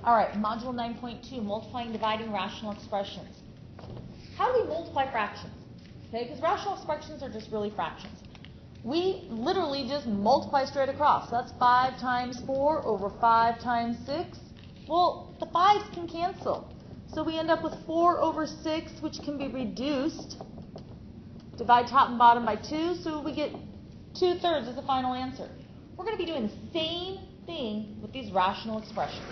All right, module 9.2, multiplying, dividing rational expressions. How do we multiply fractions? Okay, because rational expressions are just really fractions. We literally just multiply straight across. So that's 5 times 4 over 5 times 6. Well, the 5s can cancel. So we end up with 4 over 6, which can be reduced. Divide top and bottom by 2, so we get 2/3 as the final answer. We're going to be doing the same thing with these rational expressions.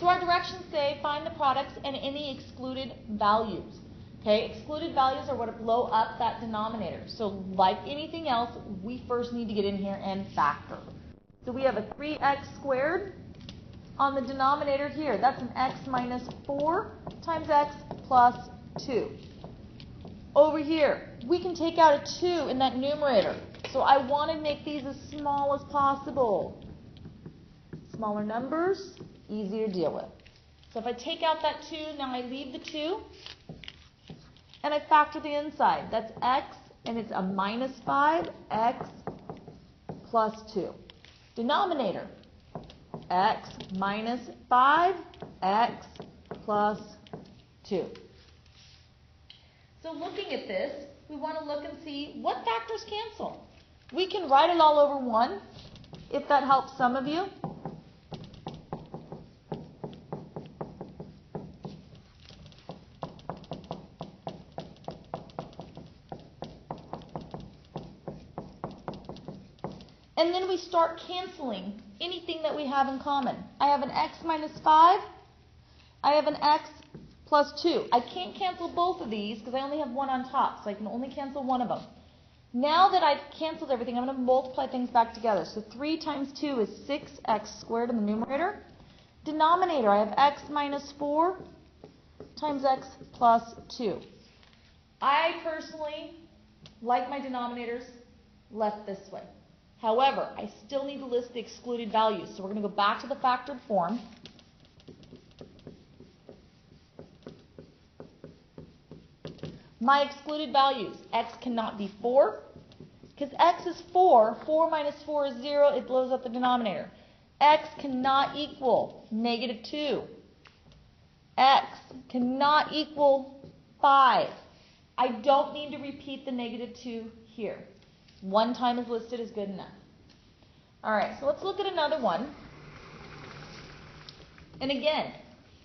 So our directions say find the products and any excluded values. Okay, excluded values are what blow up that denominator. So like anything else, we first need to get in here and factor. So we have a 3x squared on the denominator here. That's an x minus 4 times x plus 2. Over here, we can take out a 2 in that numerator. So I want to make these as small as possible. Smaller numbers, easier to deal with. So if I take out that 2, now I leave the 2, and I factor the inside. That's x, and it's a minus 5, x plus 2. Denominator, x minus 5, x plus 2. So looking at this, we want to look and see what factors cancel. We can write it all over 1, if that helps some of you. And then we start canceling anything that we have in common. I have an x minus 5. I have an x plus 2. I can't cancel both of these because I only have 1 on top, so I can only cancel one of them. Now that I've canceled everything, I'm going to multiply things back together. So 3 times 2 is 6x squared in the numerator. Denominator, I have x minus 4 times x plus 2. I personally like my denominators left this way. However, I still need to list the excluded values. So we're going to go back to the factored form. My excluded values, x cannot be 4, because x is 4. 4 minus 4 is 0. It blows up the denominator. X cannot equal negative 2. X cannot equal 5. I don't need to repeat the negative 2 here. 1 time is listed as good enough. All right, so let's look at another one. And again,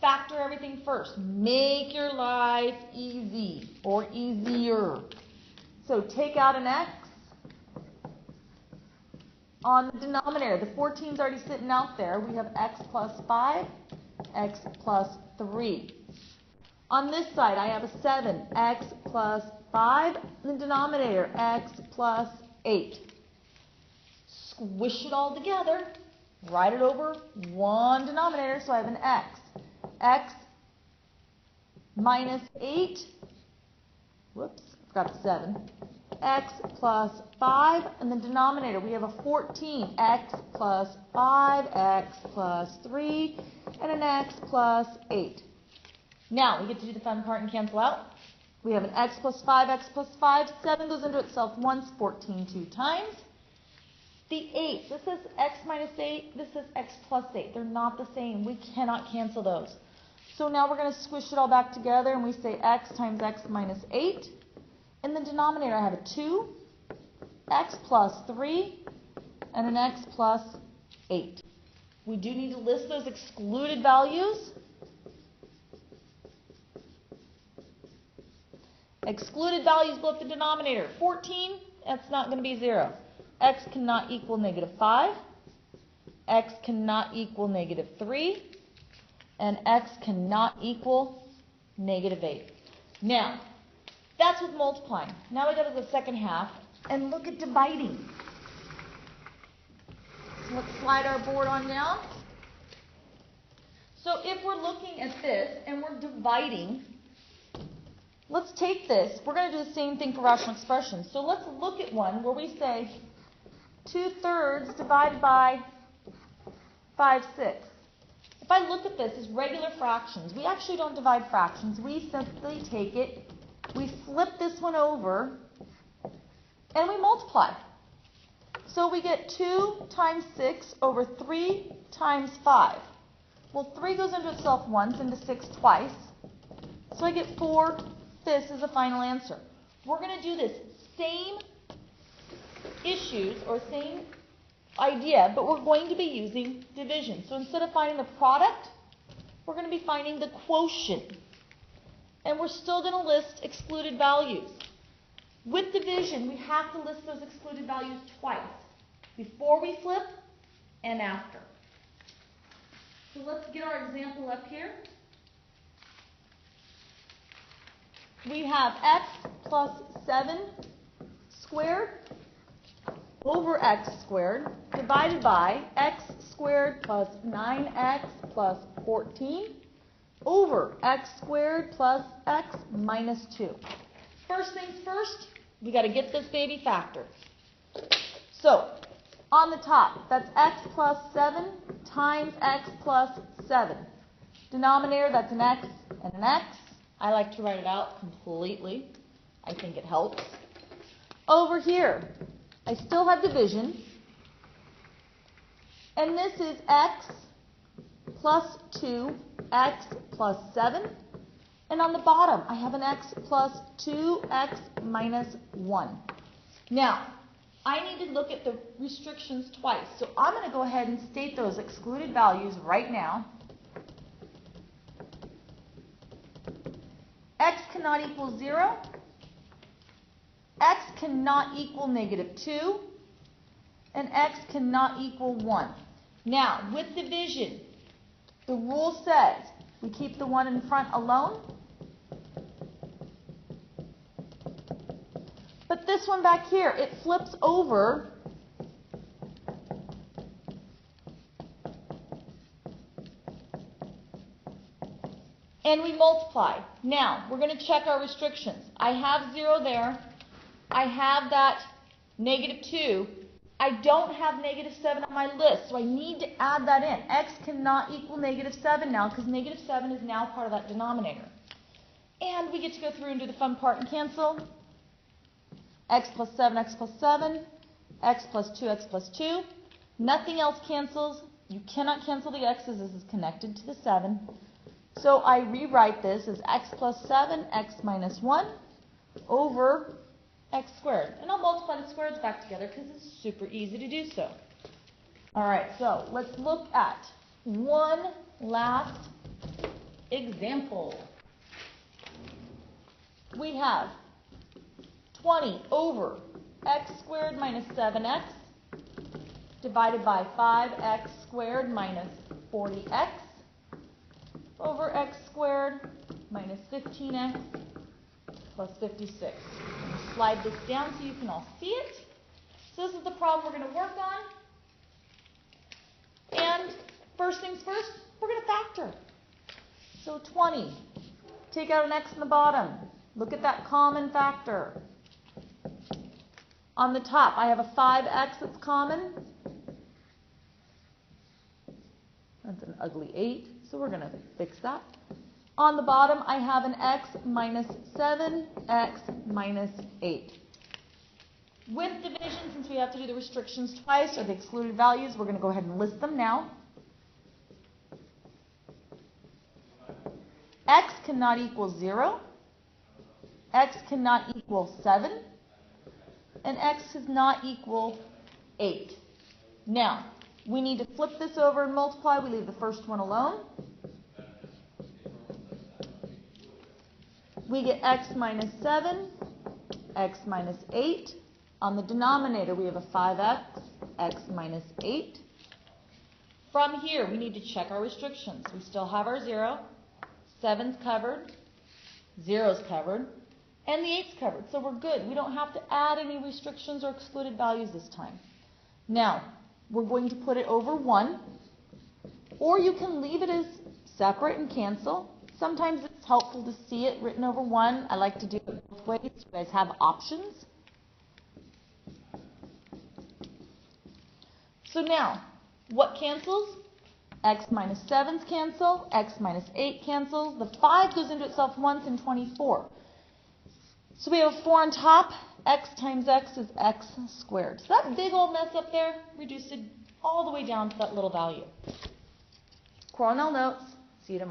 factor everything first. Make your life easy or easier. So take out an x on the denominator. The 14's already sitting out there. We have x plus 5, x plus 3. On this side, I have a 7, x plus 5. In the denominator, x plus 8. Squish it all together. Write it over one denominator, so I have an x. X minus 8, whoops, forgot the 7, x plus 5, and the denominator, we have a 14, x plus 5, x plus 3, and an x plus 8. Now, we get to do the fun part and cancel out. We have an x plus 5, x plus 5, 7 goes into itself once, 14 2 times. The 8, this is x minus 8, this is x plus 8. They're not the same. We cannot cancel those. So now we're going to squish it all back together, and we say x times x minus 8. In the denominator, I have a 2, x plus 3, and an x plus 8. We do need to list those excluded values. Excluded values blow up the denominator. 14, that's not going to be 0. X cannot equal negative 5. X cannot equal negative 3. And x cannot equal negative 8. Now, that's with multiplying. Now we go to the second half and look at dividing. So let's slide our board on down. So if we're looking at this and we're dividing, let's take this. We're going to do the same thing for rational expressions. So let's look at one where we say 2/3 divided by 5/6. If I look at this as regular fractions, we actually don't divide fractions. We simply take it, we flip this one over, and we multiply. So we get 2 times 6 over 3 times 5. Well, 3 goes into itself once, into 6 twice. So I get 4/5 as the final answer. We're going to do this same issues or same idea, but we're going to be using division. So instead of finding the product, we're going to be finding the quotient. And we're still going to list excluded values. With division, we have to list those excluded values twice, before we flip and after. So let's get our example up here. We have x plus 7 squared over x squared divided by x squared plus 9x plus 14 over x squared plus x minus 2. First things first, we got to get this baby factored. So, on the top, that's x plus 7 times x plus 7. Denominator, that's an x and an x. I like to write it out completely. I think it helps. Over here, I still have division. And this is x plus 2, x plus 7. And on the bottom, I have an x plus 2x minus 1. Now, I need to look at the restrictions twice. So I'm going to go ahead and state those excluded values right now. X cannot equal 0. X cannot equal -2. And x cannot equal 1. Now, with division, the rule says we keep the 1 in front alone. But this one back here, it flips over and we multiply. Now, we're going to check our restrictions. I have 0 there. I have that -2. I don't have -7 on my list, so I need to add that in. X cannot equal -7 now because -7 is now part of that denominator. And we get to go through and do the fun part and cancel. X plus 7, x plus 7, x plus 2, x plus 2. Nothing else cancels. You cannot cancel the x's. This is connected to the 7. So I rewrite this as x plus 7, x minus 1 over x squared. And I'll multiply the squareds back together because it's super easy to do so. All right, so let's look at one last example. We have 20 over x squared minus 7x divided by 5x squared minus 40x over x squared minus 15x plus 56. I'm going to slide this down so you can all see it. So this is the problem we're going to work on. And first things first, we're going to factor. So 20, take out an x in the bottom. Look at that common factor. On the top, I have a 5x that's common. That's an ugly 8, so we're going to fix that. On the bottom, I have an x minus 7, x minus 8. With division, since we have to do the restrictions twice, or the excluded values, we're going to go ahead and list them now. X cannot equal 0. X cannot equal 7. And x does not equal 8. Now, we need to flip this over and multiply. We leave the first one alone. We get x minus 7, x minus 8. On the denominator, we have a 5x, x minus 8. From here, we need to check our restrictions. We still have our 0. 7's covered. 0's covered. And the 8's covered, so we're good. We don't have to add any restrictions or excluded values this time. Now, we're going to put it over 1, or you can leave it as separate and cancel. Sometimes it's helpful to see it written over 1. I like to do it both ways. You guys have options. So now, what cancels? X minus 7's cancel, x minus 8 cancels. The 5 goes into itself once in 24. So we have a 4 on top. X times x is x squared. So that big old mess up there, reduced it all the way down to that little value. Coronel notes. See you tomorrow.